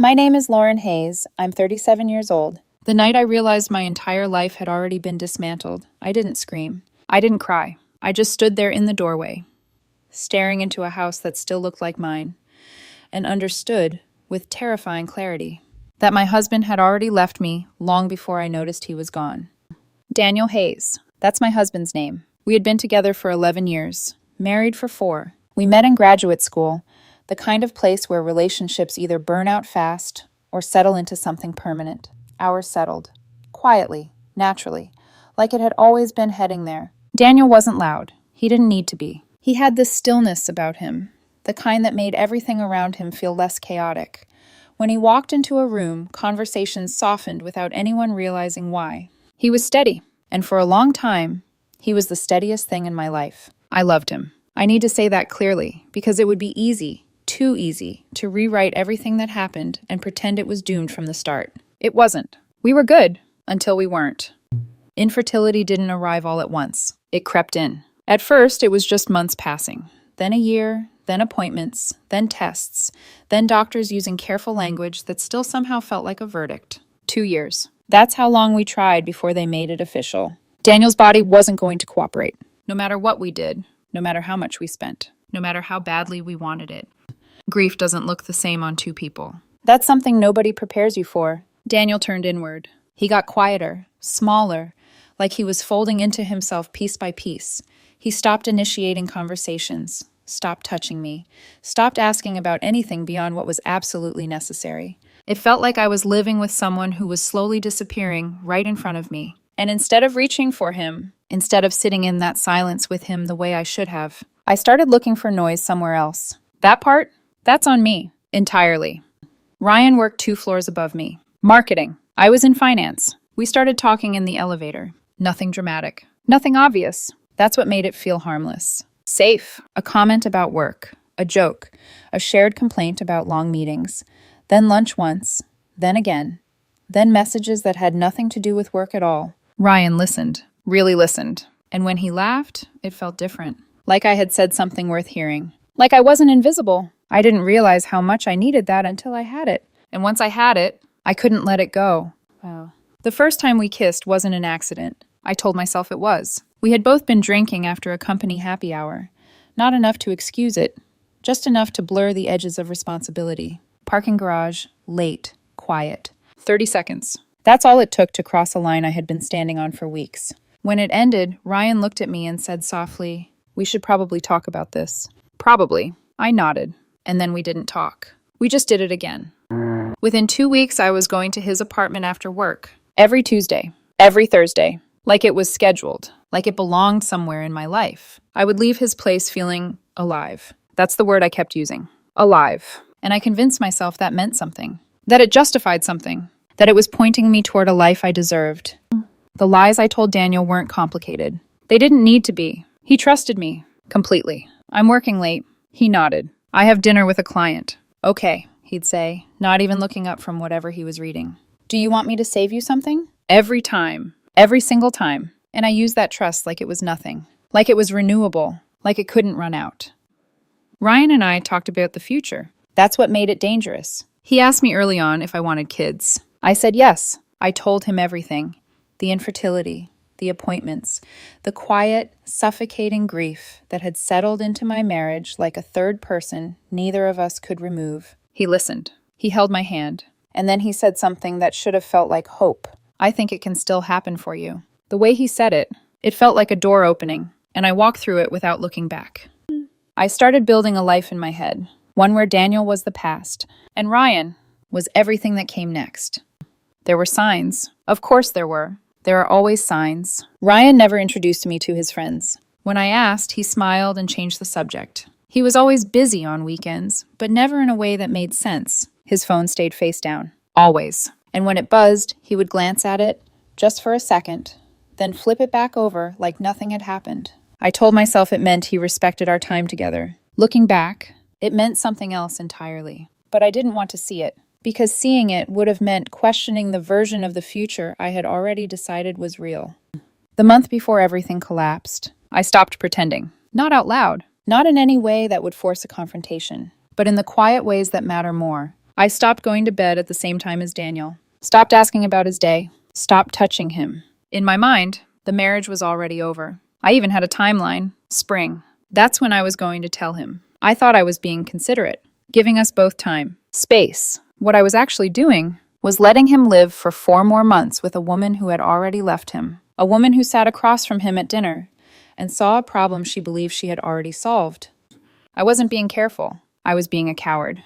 My name is Lauren Hayes. I'm 37 years old. The night I realized my entire life had already been dismantled, I didn't scream. I didn't cry. I just stood there in the doorway, staring into a house that still looked like mine, and understood, with terrifying clarity, that my husband had already left me long before I noticed he was gone. Daniel Hayes. That's my husband's name. We had been together for 11 years, married for 4. We met in graduate school, the kind of place where relationships either burn out fast or settle into something permanent. Ours settled. Quietly, naturally, like it had always been heading there. Daniel wasn't loud. He didn't need to be. He had this stillness about him, the kind that made everything around him feel less chaotic. When he walked into a room, conversations softened without anyone realizing why. He was steady, and for a long time, he was the steadiest thing in my life. I loved him. I need to say that clearly, because it would be easy, too easy, to rewrite everything that happened and pretend it was doomed from the start. It wasn't. We were good, until we weren't. Infertility didn't arrive all at once. It crept in. At first, it was just months passing. Then a year, then appointments, then tests, then doctors using careful language that still somehow felt like a verdict. 2 years. That's how long we tried before they made it official. Daniel's body wasn't going to cooperate. No matter what we did, no matter how much we spent, no matter how badly we wanted it. Grief doesn't look the same on 2 people. That's something nobody prepares you for. Daniel turned inward. He got quieter, smaller, like he was folding into himself piece by piece. He stopped initiating conversations, stopped touching me, stopped asking about anything beyond what was absolutely necessary. It felt like I was living with someone who was slowly disappearing right in front of me. And instead of reaching for him, instead of sitting in that silence with him the way I should have, I started looking for noise somewhere else. That part, that's on me, entirely. Ryan worked 2 floors above me. Marketing. I was in finance. We started talking in the elevator. Nothing dramatic. Nothing obvious. That's what made it feel harmless. Safe. A comment about work. A joke. A shared complaint about long meetings. Then lunch once. Then again. Then messages that had nothing to do with work at all. Ryan listened. Really listened. And when he laughed, it felt different. Like I had said something worth hearing. Like I wasn't invisible. I didn't realize how much I needed that until I had it. And once I had it, I couldn't let it go. Wow. The first time we kissed wasn't an accident. I told myself it was. We had both been drinking after a company happy hour. Not enough to excuse it, just enough to blur the edges of responsibility. Parking garage, late, quiet. 30 seconds. That's all it took to cross a line I had been standing on for weeks. When it ended, Ryan looked at me and said softly, "We should probably talk about this." Probably. I nodded. And then we didn't talk. We just did it again. Within 2 weeks, I was going to his apartment after work. Every Tuesday. Every Thursday. Like it was scheduled. Like it belonged somewhere in my life. I would leave his place feeling alive. That's the word I kept using. Alive. And I convinced myself that meant something. That it justified something. That it was pointing me toward a life I deserved. The lies I told Daniel weren't complicated. They didn't need to be. He trusted me. Completely. I'm working late. He nodded. I have dinner with a client. Okay, he'd say, not even looking up from whatever he was reading. Do you want me to save you something? Every time. Every single time. And I used that trust like it was nothing. Like it was renewable. Like it couldn't run out. Ryan and I talked about the future. That's what made it dangerous. He asked me early on if I wanted kids. I said yes. I told him everything. The infertility, the appointments, the quiet, suffocating grief that had settled into my marriage like a third person neither of us could remove. He listened. He held my hand. And then he said something that should have felt like hope. I think it can still happen for you. The way he said it, it felt like a door opening, and I walked through it without looking back. I started building a life in my head, one where Daniel was the past, and Ryan was everything that came next. There were signs. Of course there were. There are always signs. Ryan never introduced me to his friends. When I asked, he smiled and changed the subject. He was always busy on weekends, but never in a way that made sense. His phone stayed face down. Always. And when it buzzed, he would glance at it, just for a second, then flip it back over like nothing had happened. I told myself it meant he respected our time together. Looking back, it meant something else entirely. But I didn't want to see it, because seeing it would have meant questioning the version of the future I had already decided was real. The month before everything collapsed, I stopped pretending. Not out loud, not in any way that would force a confrontation, but in the quiet ways that matter more. I stopped going to bed at the same time as Daniel. Stopped asking about his day. Stopped touching him. In my mind, the marriage was already over. I even had a timeline. Spring. That's when I was going to tell him. I thought I was being considerate, giving us both time. Space. What I was actually doing was letting him live for 4 more months with a woman who had already left him. A woman who sat across from him at dinner and saw a problem she believed she had already solved. I wasn't being careful. I was being a coward.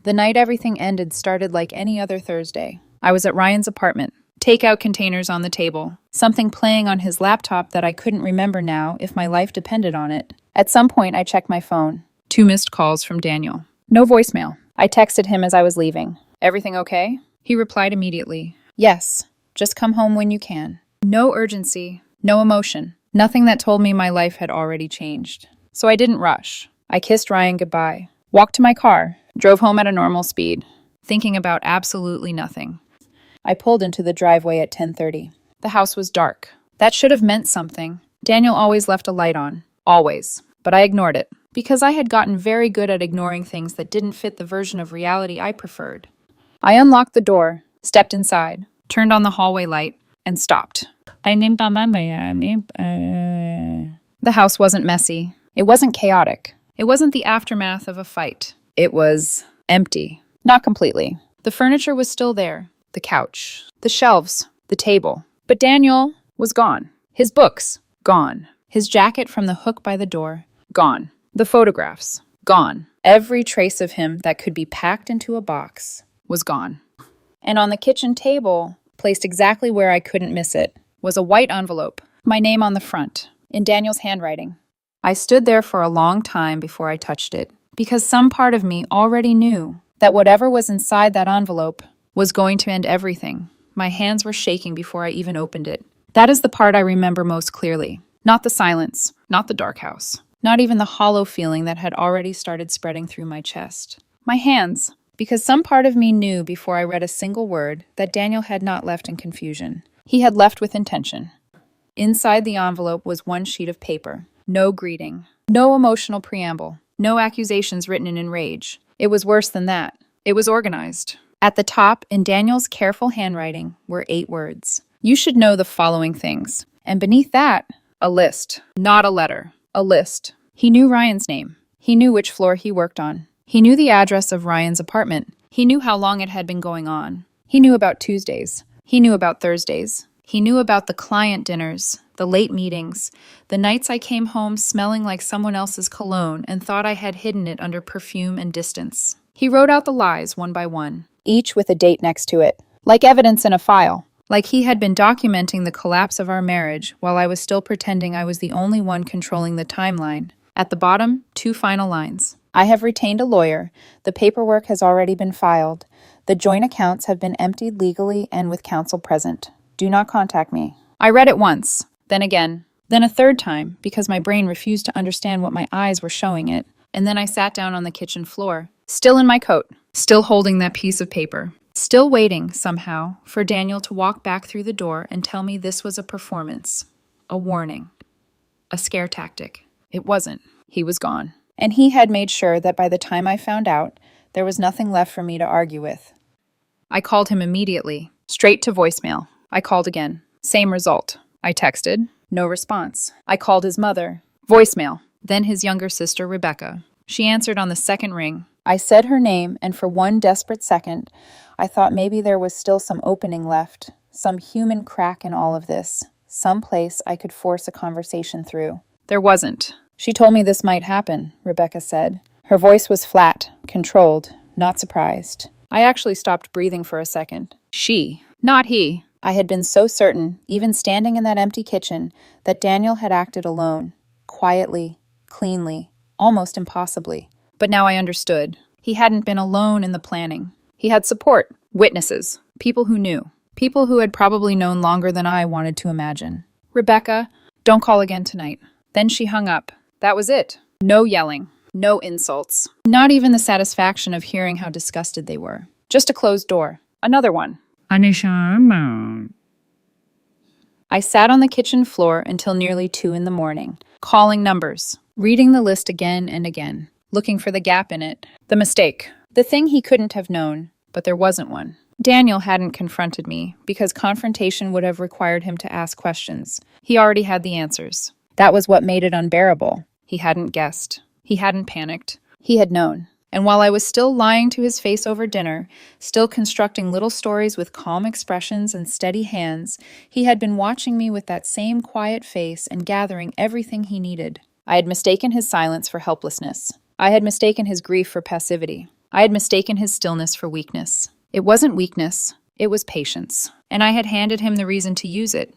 The night everything ended started like any other Thursday. I was at Ryan's apartment. Takeout containers on the table. Something playing on his laptop that I couldn't remember now if my life depended on it. At some point, I checked my phone. 2 missed calls from Daniel. No voicemail. I texted him as I was leaving. Everything okay? He replied immediately. Yes. Just come home when you can. No urgency. No emotion. Nothing that told me my life had already changed. So I didn't rush. I kissed Ryan goodbye. Walked to my car. Drove home at a normal speed. Thinking about absolutely nothing. I pulled into the driveway at 10:30. The house was dark. That should have meant something. Daniel always left a light on. Always. But I ignored it. Because I had gotten very good at ignoring things that didn't fit the version of reality I preferred. I unlocked the door, stepped inside, turned on the hallway light, and stopped. The house wasn't messy. It wasn't chaotic. It wasn't the aftermath of a fight. It was empty. Not completely. The furniture was still there. The couch. The shelves. The table. But Daniel was gone. His books. Gone. His jacket from the hook by the door. Gone. The photographs. Gone. Every trace of him that could be packed into a box was gone. And on the kitchen table, placed exactly where I couldn't miss it, was a white envelope, my name on the front, in Daniel's handwriting. I stood there for a long time before I touched it, because some part of me already knew that whatever was inside that envelope was going to end everything. My hands were shaking before I even opened it. That is the part I remember most clearly. Not the silence, not the dark house, not even the hollow feeling that had already started spreading through my chest. My hands, because some part of me knew before I read a single word that Daniel had not left in confusion. He had left with intention. Inside the envelope was one sheet of paper. No greeting. No emotional preamble. No accusations written in rage. It was worse than that. It was organized. At the top, in Daniel's careful handwriting, were 8 words. You should know the following things. And beneath that, a list. Not a letter. A list. He knew Ryan's name. He knew which floor he worked on. He knew the address of Ryan's apartment. He knew how long it had been going on. He knew about Tuesdays. He knew about Thursdays. He knew about the client dinners, the late meetings, the nights I came home smelling like someone else's cologne and thought I had hidden it under perfume and distance. He wrote out the lies one by one, each with a date next to it, like evidence in a file, like he had been documenting the collapse of our marriage while I was still pretending I was the only one controlling the timeline. At the bottom, 2 final lines. I have retained a lawyer. The paperwork has already been filed. The joint accounts have been emptied legally and with counsel present. Do not contact me. I read it once, then again, then a third time, because my brain refused to understand what my eyes were showing it. And then I sat down on the kitchen floor, still in my coat, still holding that piece of paper, still waiting, somehow, for Daniel to walk back through the door and tell me this was a performance, a warning, a scare tactic. It wasn't. He was gone. And he had made sure that by the time I found out, there was nothing left for me to argue with. I called him immediately, straight to voicemail. I called again. Same result. I texted. No response. I called his mother. Voicemail. Then his younger sister, Rebecca. She answered on the second ring. I said her name, and for one desperate second, I thought maybe there was still some opening left, some human crack in all of this, some place I could force a conversation through. There wasn't. She told me this might happen, Rebecca said. Her voice was flat, controlled, not surprised. I actually stopped breathing for a second. She, not he. I had been so certain, even standing in that empty kitchen, that Daniel had acted alone, quietly, cleanly, almost impossibly. But now I understood. He hadn't been alone in the planning. He had support, witnesses, people who knew, people who had probably known longer than I wanted to imagine. Rebecca, don't call again tonight. Then she hung up. That was it. No yelling, no insults, not even the satisfaction of hearing how disgusted they were. Just a closed door. Another one. I sat on the kitchen floor until nearly 2 a.m, calling numbers, reading the list again and again, looking for the gap in it, the mistake, The thing he couldn't have known, but there wasn't one. Daniel hadn't confronted me, because confrontation would have required him to ask questions. He already had the answers. That was what made it unbearable. He hadn't guessed. He hadn't panicked. He had known. And while I was still lying to his face over dinner, still constructing little stories with calm expressions and steady hands, he had been watching me with that same quiet face and gathering everything he needed. I had mistaken his silence for helplessness. I had mistaken his grief for passivity. I had mistaken his stillness for weakness. It wasn't weakness, it was patience. And I had handed him the reason to use it.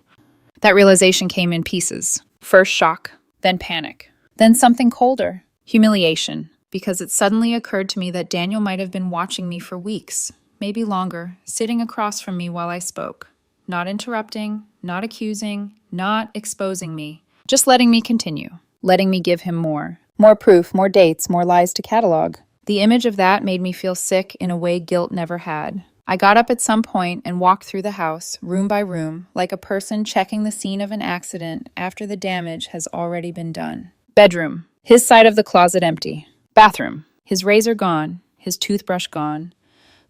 That realization came in pieces. First shock, then panic, then something colder, humiliation. Because it suddenly occurred to me that Daniel might have been watching me for weeks, maybe longer, sitting across from me while I spoke. Not interrupting, not accusing, not exposing me. Just letting me continue, letting me give him more. More proof, more dates, more lies to catalog. The image of that made me feel sick in a way guilt never had. I got up at some point and walked through the house, room by room, like a person checking the scene of an accident after the damage has already been done. Bedroom. His side of the closet empty. Bathroom. His razor gone, his toothbrush gone.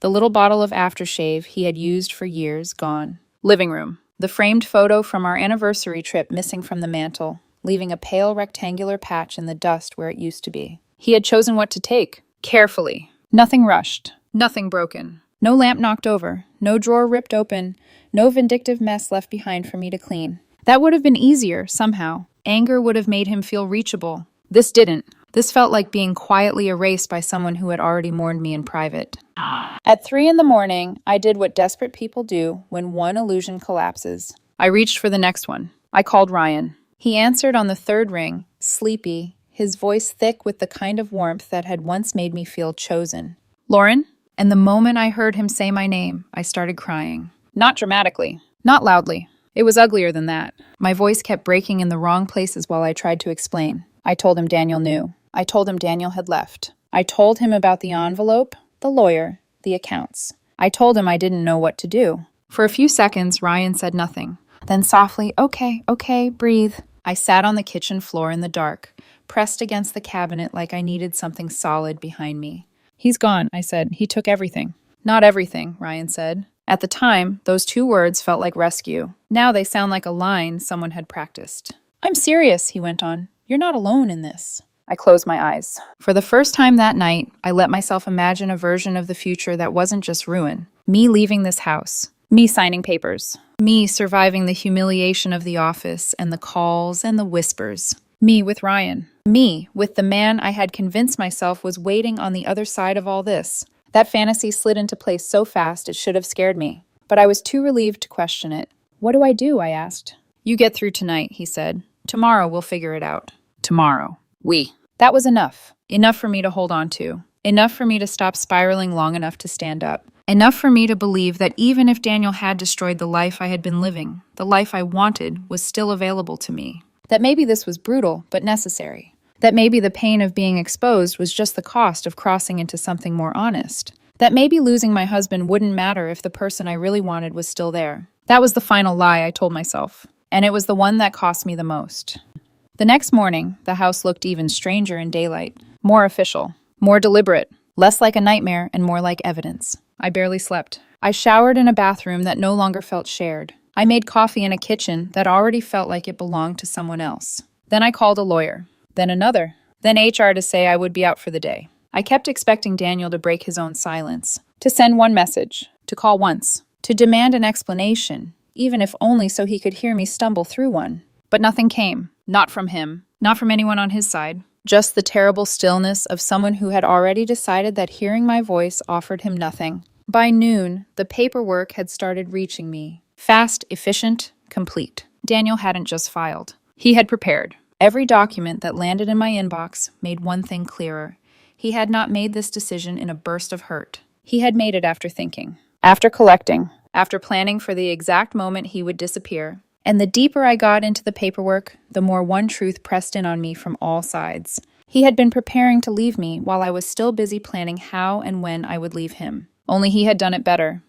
The little bottle of aftershave he had used for years gone. Living room. The framed photo from our anniversary trip missing from the mantel, leaving a pale rectangular patch in the dust where it used to be. He had chosen what to take. Carefully. Nothing rushed. Nothing broken. No lamp knocked over. No drawer ripped open. No vindictive mess left behind for me to clean. That would have been easier, somehow. Anger would have made him feel reachable. This didn't. This felt like being quietly erased by someone who had already mourned me in private. At 3 a.m, I did what desperate people do when one illusion collapses. I reached for the next one. I called Ryan. He answered on the third ring, sleepy, his voice thick with the kind of warmth that had once made me feel chosen. Lauren? And the moment I heard him say my name, I started crying. Not dramatically, not loudly. It was uglier than that. My voice kept breaking in the wrong places while I tried to explain. I told him Daniel knew. I told him Daniel had left. I told him about the envelope, the lawyer, the accounts. I told him I didn't know what to do. For a few seconds, Ryan said nothing. Then softly, okay, breathe. I sat on the kitchen floor in the dark, pressed against the cabinet like I needed something solid behind me. He's gone, I said. He took everything. Not everything, Ryan said. At the time, those 2 words felt like rescue. Now they sound like a line someone had practiced. I'm serious, he went on. You're not alone in this. I closed my eyes. For the first time that night, I let myself imagine a version of the future that wasn't just ruin. Me leaving this house. Me signing papers. Me surviving the humiliation of the office and the calls and the whispers. Me with Ryan. Me with the man I had convinced myself was waiting on the other side of all this. That fantasy slid into place so fast it should have scared me. But I was too relieved to question it. What do I do? I asked. You get through tonight, he said. Tomorrow we'll figure it out. Tomorrow. We. That was enough. Enough for me to hold on to. Enough for me to stop spiraling long enough to stand up. Enough for me to believe that even if Daniel had destroyed the life I had been living, the life I wanted was still available to me. That maybe this was brutal, but necessary. That maybe the pain of being exposed was just the cost of crossing into something more honest. That maybe losing my husband wouldn't matter if the person I really wanted was still there. That was the final lie I told myself. And it was the one that cost me the most. The next morning, the house looked even stranger in daylight. More official. More deliberate. Less like a nightmare and more like evidence. I barely slept. I showered in a bathroom that no longer felt shared. I made coffee in a kitchen that already felt like it belonged to someone else. Then I called a lawyer. Then another. Then HR to say I would be out for the day. I kept expecting Daniel to break his own silence. To send one message. To call once. To demand an explanation. Even if only so he could hear me stumble through one. But nothing came. Not from him. Not from anyone on his side. Just the terrible stillness of someone who had already decided that hearing my voice offered him nothing. By noon, the paperwork had started reaching me. Fast, efficient, complete. Daniel hadn't just filed. He had prepared. Every document that landed in my inbox made one thing clearer. He had not made this decision in a burst of hurt. He had made it after thinking. After collecting. After planning for the exact moment he would disappear. And the deeper I got into the paperwork, the more one truth pressed in on me from all sides. He had been preparing to leave me while I was still busy planning how and when I would leave him. Only he had done it better.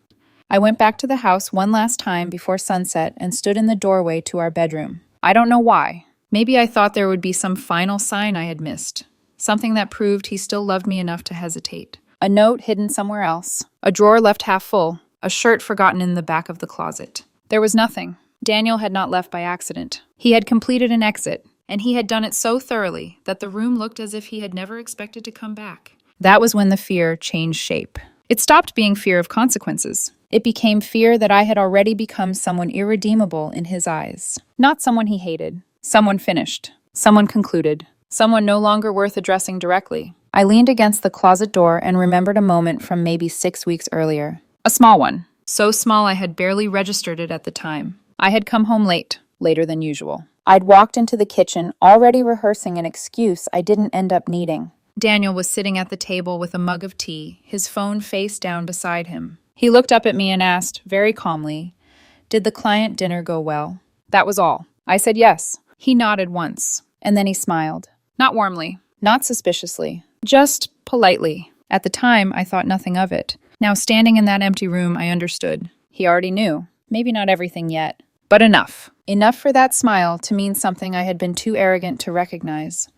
I went back to the house one last time before sunset and stood in the doorway to our bedroom. I don't know why. Maybe I thought there would be some final sign I had missed. Something that proved he still loved me enough to hesitate. A note hidden somewhere else. A drawer left half full. A shirt forgotten in the back of the closet. There was nothing. Daniel had not left by accident. He had completed an exit, and he had done it so thoroughly that the room looked as if he had never expected to come back. That was when the fear changed shape. It stopped being fear of consequences. It became fear that I had already become someone irredeemable in his eyes. Not someone he hated. Someone finished. Someone concluded. Someone no longer worth addressing directly. I leaned against the closet door and remembered a moment from maybe 6 weeks earlier. A small one. So small I had barely registered it at the time. I had come home late, later than usual. I'd walked into the kitchen, already rehearsing an excuse I didn't end up needing. Daniel was sitting at the table with a mug of tea, his phone face down beside him. He looked up at me and asked, very calmly, "Did the client dinner go well?" That was all. I said yes. He nodded once, and then he smiled. Not warmly, not suspiciously, just politely. At the time, I thought nothing of it. Now, standing in that empty room, I understood. He already knew. Maybe not everything yet, but enough. Enough for that smile to mean something I had been too arrogant to recognize.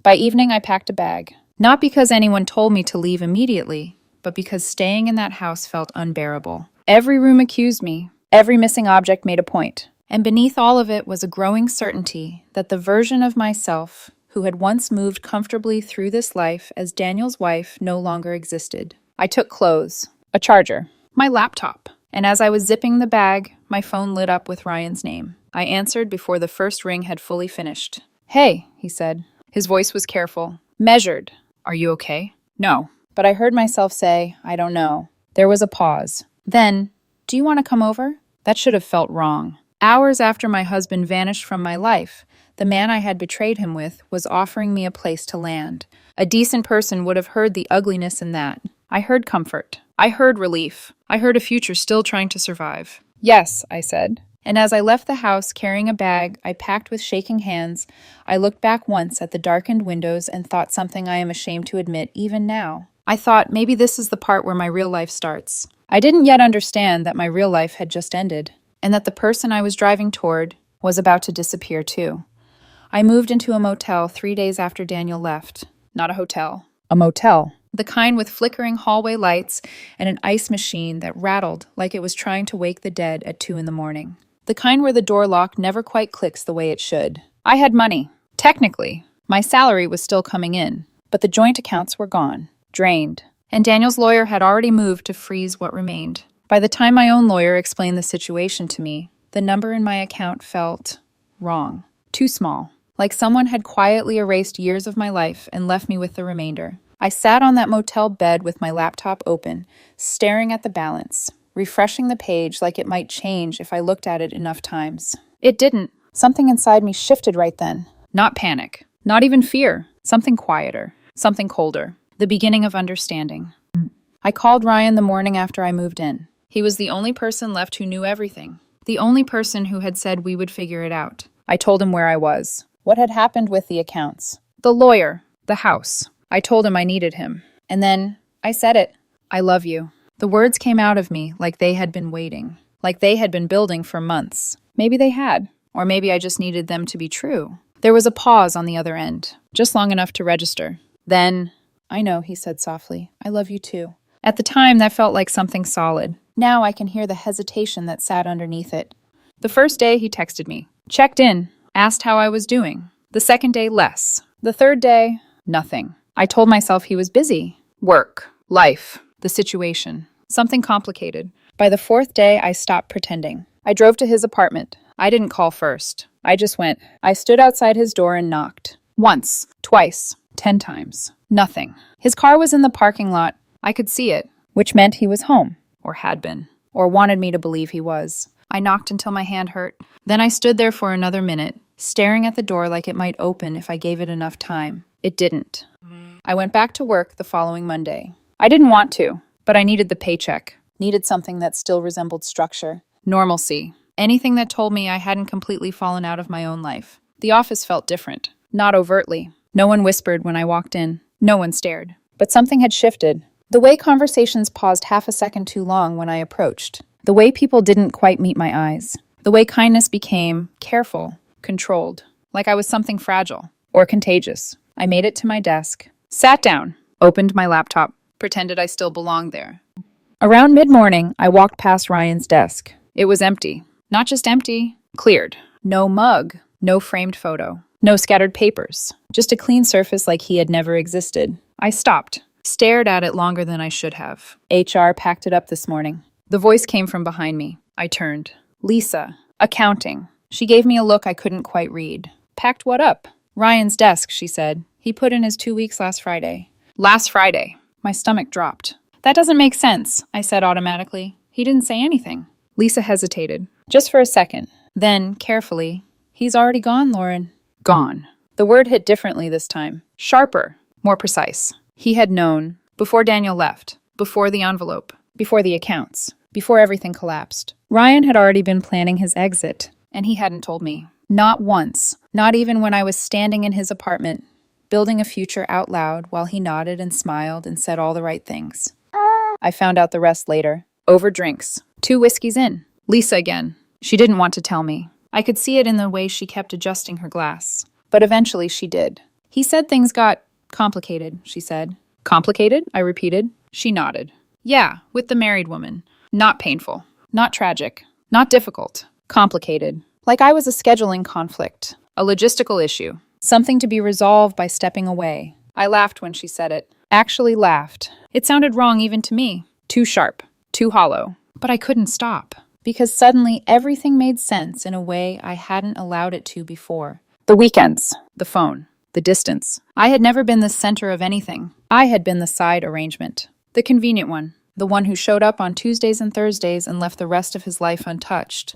By evening, I packed a bag. Not because anyone told me to leave immediately, but because staying in that house felt unbearable. Every room accused me. Every missing object made a point. And beneath all of it was a growing certainty that the version of myself who had once moved comfortably through this life as Daniel's wife no longer existed. I took clothes, a charger, my laptop, and as I was zipping the bag, my phone lit up with Ryan's name. I answered before the first ring had fully finished. "Hey," he said. His voice was careful, measured. "Are you okay?" "No." But I heard myself say, "I don't know." There was a pause. Then, "Do you want to come over?" That should have felt wrong. Hours after my husband vanished from my life, the man I had betrayed him with was offering me a place to land. A decent person would have heard the ugliness in that. I heard comfort. I heard relief. I heard a future still trying to survive. "Yes," I said. And as I left the house carrying a bag I packed with shaking hands, I looked back once at the darkened windows and thought something I am ashamed to admit even now. I thought maybe this is the part where my real life starts. I didn't yet understand that my real life had just ended, and that the person I was driving toward was about to disappear too. I moved into a motel 3 days after Daniel left. Not a hotel. A motel. The kind with flickering hallway lights and an ice machine that rattled like it was trying to wake the dead at 2 a.m. The kind where the door lock never quite clicks the way it should. I had money. Technically. My salary was still coming in, but the joint accounts were gone. Drained. And Daniel's lawyer had already moved to freeze what remained. By the time my own lawyer explained the situation to me, the number in my account felt wrong. Too small. Like someone had quietly erased years of my life and left me with the remainder. I sat on that motel bed with my laptop open, staring at the balance, refreshing the page like it might change if I looked at it enough times. It didn't. Something inside me shifted right then. Not panic. Not even fear. Something quieter. Something colder. The beginning of understanding. I called Ryan the morning after I moved in. He was the only person left who knew everything. The only person who had said we would figure it out. I told him where I was. What had happened with the accounts. The lawyer. The house. I told him I needed him. And then I said it. I love you. The words came out of me like they had been waiting. Like they had been building for months. Maybe they had. Or maybe I just needed them to be true. There was a pause on the other end. Just long enough to register. Then, "I know," he said softly. "I love you too." At the time, that felt like something solid. Now I can hear the hesitation that sat underneath it. The first day, he texted me. Checked in. Asked how I was doing. The second day, less. The third day, nothing. I told myself he was busy. Work. Life. The situation. Something complicated. By the fourth day, I stopped pretending. I drove to his apartment. I didn't call first. I just went. I stood outside his door and knocked. Once. Twice. 10 times. Nothing. His car was in the parking lot. I could see it, which meant he was home. Or had been. Or wanted me to believe he was. I knocked until my hand hurt. Then I stood there for another minute, staring at the door like it might open if I gave it enough time. It didn't. I went back to work the following Monday. I didn't want to, but I needed the paycheck. Needed something that still resembled structure. Normalcy. Anything that told me I hadn't completely fallen out of my own life. The office felt different. Not overtly. No one whispered when I walked in. No one stared. But something had shifted. The way conversations paused half a second too long when I approached. The way people didn't quite meet my eyes. The way kindness became careful, controlled. Like I was something fragile. Or contagious. I made it to my desk. Sat down. Opened my laptop. pretended I still belonged there. Around mid-morning, I walked past Ryan's desk. It was empty. Not just empty, cleared. No mug, no framed photo, no scattered papers. Just a clean surface like he had never existed. I stopped, stared at it longer than I should have. HR packed it up this morning. The voice came from behind me. I turned. Lisa, accounting. She gave me a look I couldn't quite read. Packed what up? Ryan's desk, she said. He put in his 2 weeks last Friday. Last Friday. My stomach dropped. That doesn't make sense, I said automatically. He didn't say anything. Lisa hesitated, just for a second. Then, carefully, he's already gone, Lauren. Gone. The word hit differently this time. Sharper. More precise. He had known. Before Daniel left. Before the envelope. Before the accounts. Before everything collapsed. Ryan had already been planning his exit, and he hadn't told me. Not once. Not even when I was standing in his apartment, building a future out loud while he nodded and smiled and said all the right things. I found out the rest later. Over drinks. 2 whiskeys in. Lisa again. She didn't want to tell me. I could see it in the way she kept adjusting her glass. But eventually she did. He said things got complicated, she said. Complicated? I repeated. She nodded. Yeah, with the married woman. Not painful. Not tragic. Not difficult. Complicated. Like I was a scheduling conflict. A logistical issue. Something to be resolved by stepping away. I laughed when she said it. Actually laughed. It sounded wrong even to me. Too sharp. Too hollow. But I couldn't stop. Because suddenly everything made sense in a way I hadn't allowed it to before. The weekends. The phone. The distance. I had never been the center of anything. I had been the side arrangement. The convenient one. The one who showed up on Tuesdays and Thursdays and left the rest of his life untouched.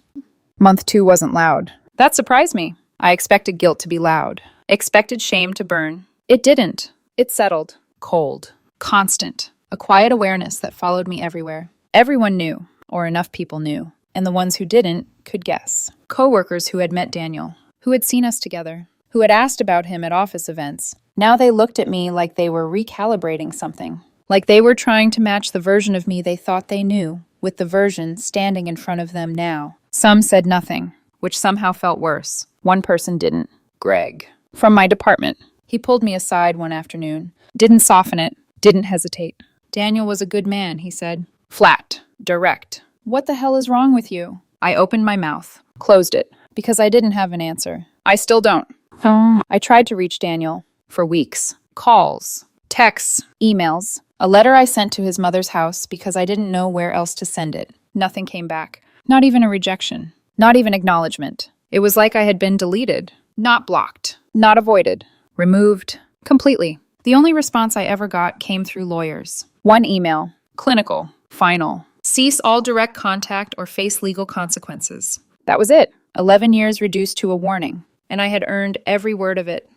Month 2 wasn't loud. That surprised me. I expected guilt to be loud. Expected shame to burn. It didn't. It settled. Cold. Constant. A quiet awareness that followed me everywhere. Everyone knew, or enough people knew, and the ones who didn't could guess. Coworkers who had met Daniel, who had seen us together, who had asked about him at office events. Now they looked at me like they were recalibrating something. Like they were trying to match the version of me they thought they knew, with the version standing in front of them now. Some said nothing, which somehow felt worse. One person didn't. Greg. From my department. He pulled me aside one afternoon. Didn't soften it. Didn't hesitate. Daniel was a good man, he said. Flat. Direct. What the hell is wrong with you? I opened my mouth. Closed it. Because I didn't have an answer. I still don't. I tried to reach Daniel. For weeks. Calls. Texts. Emails. A letter I sent to his mother's house because I didn't know where else to send it. Nothing came back. Not even a rejection. Not even acknowledgement. It was like I had been deleted. Not blocked. Not avoided. Removed. Completely. The only response I ever got came through lawyers. One email. Clinical. Final. Cease all direct contact or face legal consequences. That was it. 11 years reduced to a warning. And I had earned every word of it.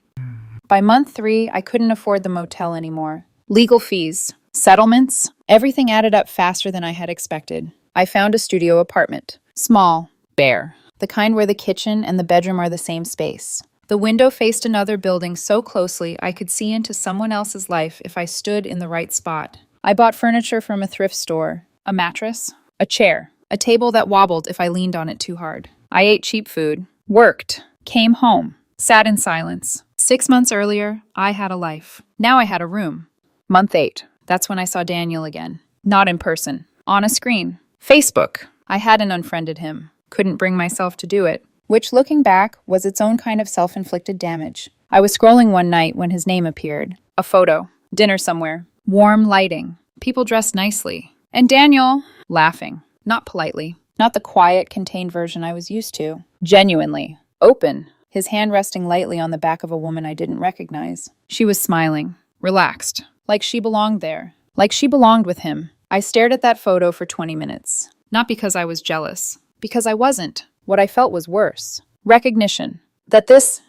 By month 3, I couldn't afford the motel anymore. Legal fees. Settlements. Everything added up faster than I had expected. I found a studio apartment. Small. Bare. The kind where the kitchen and the bedroom are the same space. The window faced another building so closely I could see into someone else's life if I stood in the right spot. I bought furniture from a thrift store. A mattress. A chair. A table that wobbled if I leaned on it too hard. I ate cheap food. Worked. Came home. Sat in silence. 6 months earlier, I had a life. Now I had a room. Month 8. That's when I saw Daniel again. Not in person. On a screen. Facebook. I hadn't unfriended him. Couldn't bring myself to do it. Which, looking back, was its own kind of self-inflicted damage. I was scrolling one night when his name appeared. A photo. Dinner somewhere. Warm lighting. People dressed nicely. And Daniel, laughing. Not politely. Not the quiet, contained version I was used to. Genuinely. Open. His hand resting lightly on the back of a woman I didn't recognize. She was smiling. Relaxed. Like she belonged there. Like she belonged with him. I stared at that photo for 20 minutes. Not because I was jealous. Because I wasn't. What I felt was worse. Recognition. That this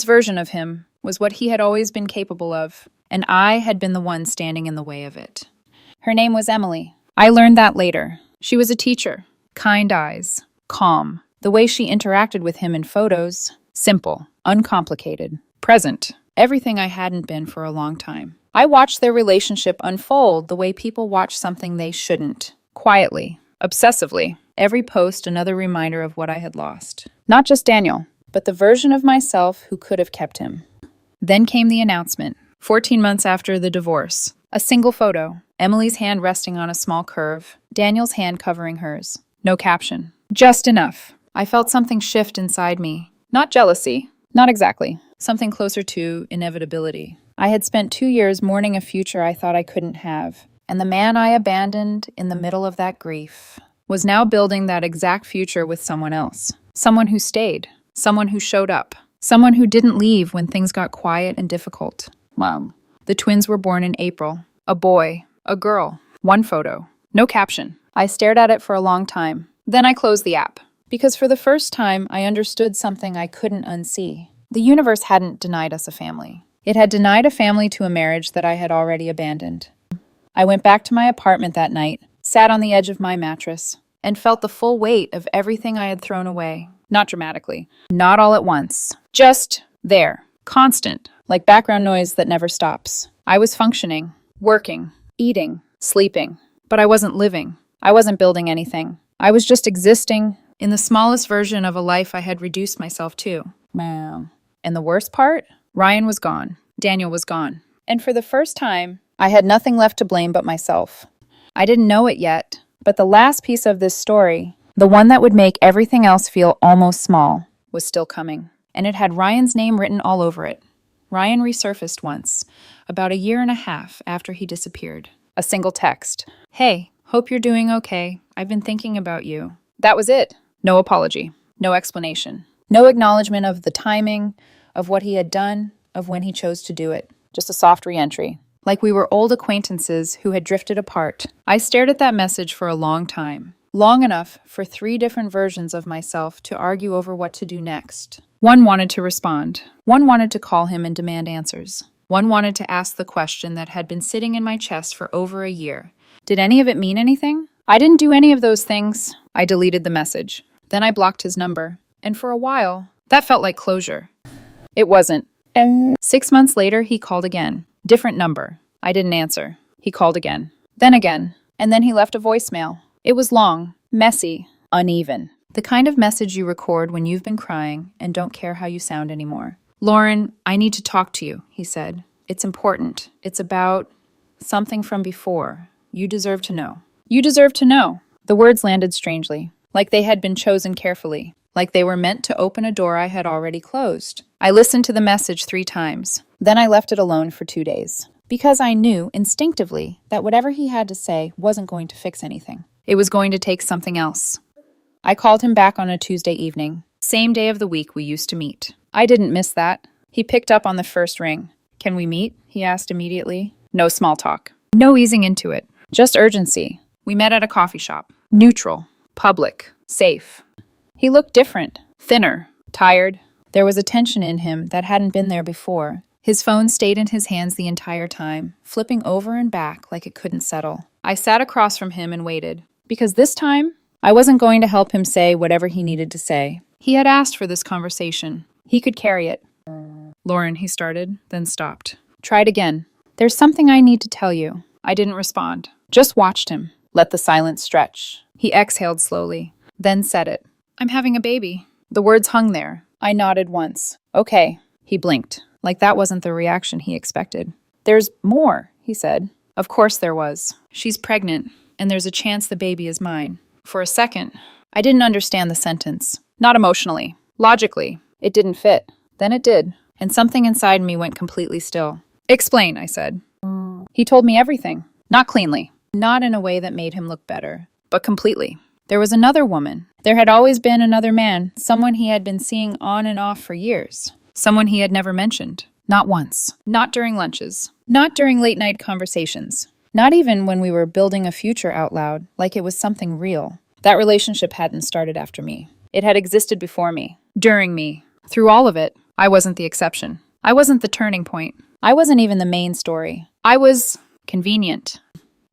version of him was what he had always been capable of, and I had been the one standing in the way of it. Her name was Emily. I learned that later. She was a teacher. Kind eyes. Calm. The way she interacted with him in photos. Simple. Uncomplicated. Present. Everything I hadn't been for a long time. I watched their relationship unfold the way people watch something they shouldn't. Quietly. Obsessively. Every post another reminder of what I had lost. Not just Daniel, but the version of myself who could have kept him. Then came the announcement. 14 months after the divorce. A single photo. Emily's hand resting on a small curve, Daniel's hand covering hers. No caption. Just enough. I felt something shift inside me. Not jealousy. Not exactly. Something closer to inevitability. I had spent 2 years mourning a future I thought I couldn't have. And the man I abandoned in the middle of that grief was now building that exact future with someone else. Someone who stayed. Someone who showed up. Someone who didn't leave when things got quiet and difficult. Mom. The twins were born in April. A boy. A girl. One photo. No caption. I stared at it for a long time. Then I closed the app. Because for the first time, I understood something I couldn't unsee. The universe hadn't denied us a family. It had denied a family to a marriage that I had already abandoned. I went back to my apartment that night, sat on the edge of my mattress, and felt the full weight of everything I had thrown away. Not dramatically. Not all at once. Just there. Constant. Like background noise that never stops. I was functioning. Working. Eating. Sleeping. But I wasn't living. I wasn't building anything. I was just existing in the smallest version of a life I had reduced myself to. Wow. And the worst part? Ryan was gone. Daniel was gone. And for the first time, I had nothing left to blame but myself. I didn't know it yet, but the last piece of this story, the one that would make everything else feel almost small, was still coming. And it had Ryan's name written all over it. Ryan resurfaced once, about 1.5 years after he disappeared. A single text. Hey, hope you're doing okay. I've been thinking about you. That was it. No apology. No explanation. No acknowledgement of the timing, of what he had done, of when he chose to do it. Just a soft re-entry. Like we were old acquaintances who had drifted apart. I stared at that message for a long time. Long enough for 3 different versions of myself to argue over what to do next. One wanted to respond. One wanted to call him and demand answers. One wanted to ask the question that had been sitting in my chest for over a year. Did any of it mean anything? I didn't do any of those things. I deleted the message. Then I blocked his number. And for a while, that felt like closure. It wasn't. 6 months later, he called again. Different number. I didn't answer. He called again. Then again. And then he left a voicemail. It was long, messy, uneven. The kind of message you record when you've been crying and don't care how you sound anymore. Lauren, I need to talk to you, he said. It's important. It's about something from before. You deserve to know. You deserve to know. The words landed strangely, like they had been chosen carefully, like they were meant to open a door I had already closed. I listened to the message 3 times. Then I left it alone for 2 days. Because I knew, instinctively, that whatever he had to say wasn't going to fix anything. It was going to take something else. I called him back on a Tuesday evening, same day of the week we used to meet. I didn't miss that. He picked up on the first ring. Can we meet? He asked immediately. No small talk. No easing into it. Just urgency. We met at a coffee shop. Neutral. Public. Safe. He looked different. Thinner. Tired. There was a tension in him that hadn't been there before. His phone stayed in his hands the entire time, flipping over and back like it couldn't settle. I sat across from him and waited. Because this time, I wasn't going to help him say whatever he needed to say. He had asked for this conversation. He could carry it. Lauren, he started, then stopped. Tried again. There's something I need to tell you. I didn't respond. Just watched him. Let the silence stretch. He exhaled slowly, then said it. I'm having a baby. The words hung there. I nodded once. Okay. He blinked, like that wasn't the reaction he expected. There's more, he said. Of course there was. She's pregnant, and there's a chance the baby is mine. For a second, I didn't understand the sentence. Not emotionally. Logically. It didn't fit. Then it did, and something inside me went completely still. Explain, I said. He told me everything. Not cleanly. Not in a way that made him look better, but completely. There was another woman. There had always been another man, someone he had been seeing on and off for years. Someone he had never mentioned. Not once. Not during lunches. Not during late-night conversations. Not even when we were building a future out loud, like it was something real. That relationship hadn't started after me. It had existed before me. During me. Through all of it, I wasn't the exception. I wasn't the turning point. I wasn't even the main story. I was convenient.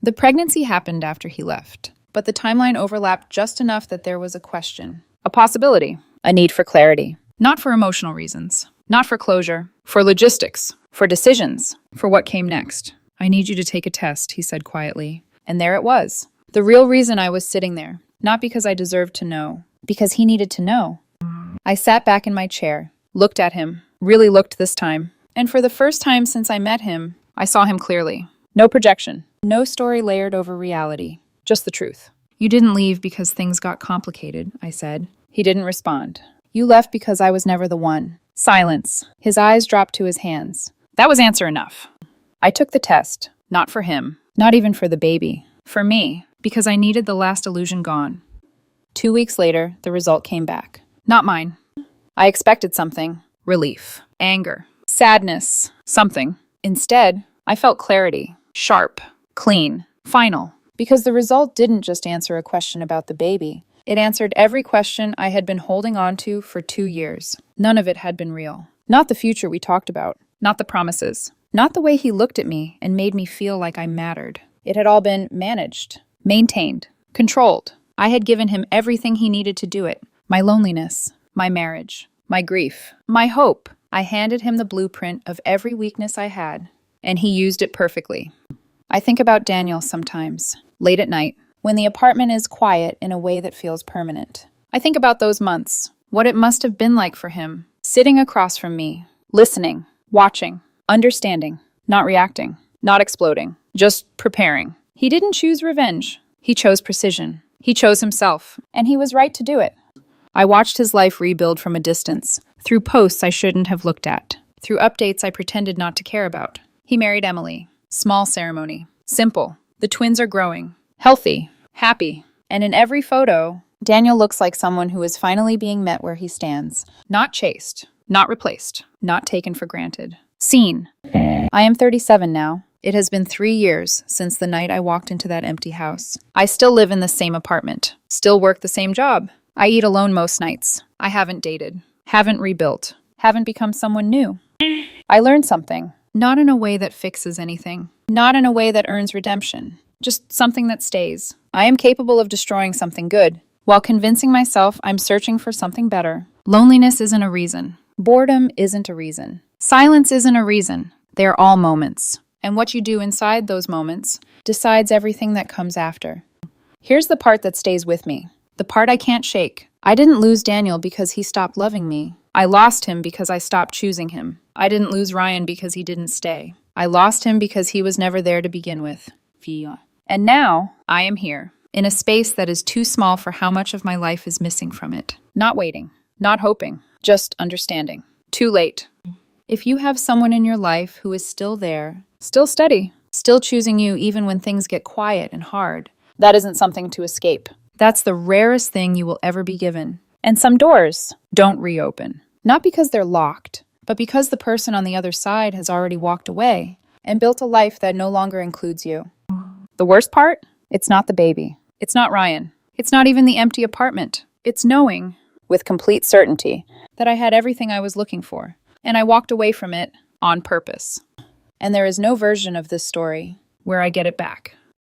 The pregnancy happened after he left, but the timeline overlapped just enough that there was a question. A possibility. A need for clarity. Not for emotional reasons. Not for closure. For logistics. For decisions. For what came next. I need you to take a test, he said quietly. And there it was. The real reason I was sitting there. Not because I deserved to know. Because he needed to know. I sat back in my chair. Looked at him. Really looked this time. And for the first time since I met him, I saw him clearly. No projection. No story layered over reality. Just the truth. You didn't leave because things got complicated, I said. He didn't respond. You left because I was never the one. Silence. His eyes dropped to his hands. That was answer enough. I took the test. Not for him. Not even for the baby. For me. Because I needed the last illusion gone. 2 weeks later, the result came back. Not mine. I expected something. Relief. Anger. Sadness. Something. Instead, I felt clarity. Sharp. Clean. Final. Because the result didn't just answer a question about the baby. It answered every question I had been holding on to for 2 years. None of it had been real. Not the future we talked about. Not the promises. Not the way he looked at me and made me feel like I mattered. It had all been managed. Maintained. Controlled. I had given him everything he needed to do it. My loneliness. My marriage. My grief. My hope. I handed him the blueprint of every weakness I had. And he used it perfectly. I think about Daniel sometimes. Late at night. When the apartment is quiet in a way that feels permanent. I think about those months. What it must have been like for him. Sitting across from me. Listening. Watching. Understanding. Not reacting. Not exploding. Just preparing. He didn't choose revenge. He chose precision. He chose himself. And he was right to do it. I watched his life rebuild from a distance. Through posts I shouldn't have looked at. Through updates I pretended not to care about. He married Emily. Small ceremony. Simple. The twins are growing. Healthy. Happy. And in every photo, Daniel looks like someone who is finally being met where he stands. Not chased. Not replaced. Not taken for granted. Seen. I am 37 now. It has been 3 years since the night I walked into that empty house. I still live in the same apartment. Still work the same job. I eat alone most nights. I haven't dated. Haven't rebuilt. Haven't become someone new. I learned something. Not in a way that fixes anything. Not in a way that earns redemption. Just something that stays. I am capable of destroying something good, while convincing myself I'm searching for something better. Loneliness isn't a reason. Boredom isn't a reason. Silence isn't a reason. They are all moments. And what you do inside those moments decides everything that comes after. Here's the part that stays with me. The part I can't shake. I didn't lose Daniel because he stopped loving me. I lost him because I stopped choosing him. I didn't lose Ryan because he didn't stay. I lost him because he was never there to begin with. And now, I am here, in a space that is too small for how much of my life is missing from it. Not waiting, not hoping, just understanding. Too late. If you have someone in your life who is still there, still steady, still choosing you even when things get quiet and hard, that isn't something to escape. That's the rarest thing you will ever be given. And some doors don't reopen. Not because they're locked, but because the person on the other side has already walked away and built a life that no longer includes you. The worst part? It's not the baby. It's not Ryan. It's not even the empty apartment. It's knowing, with complete certainty, that I had everything I was looking for, and I walked away from it on purpose. And there is no version of this story where I get it back.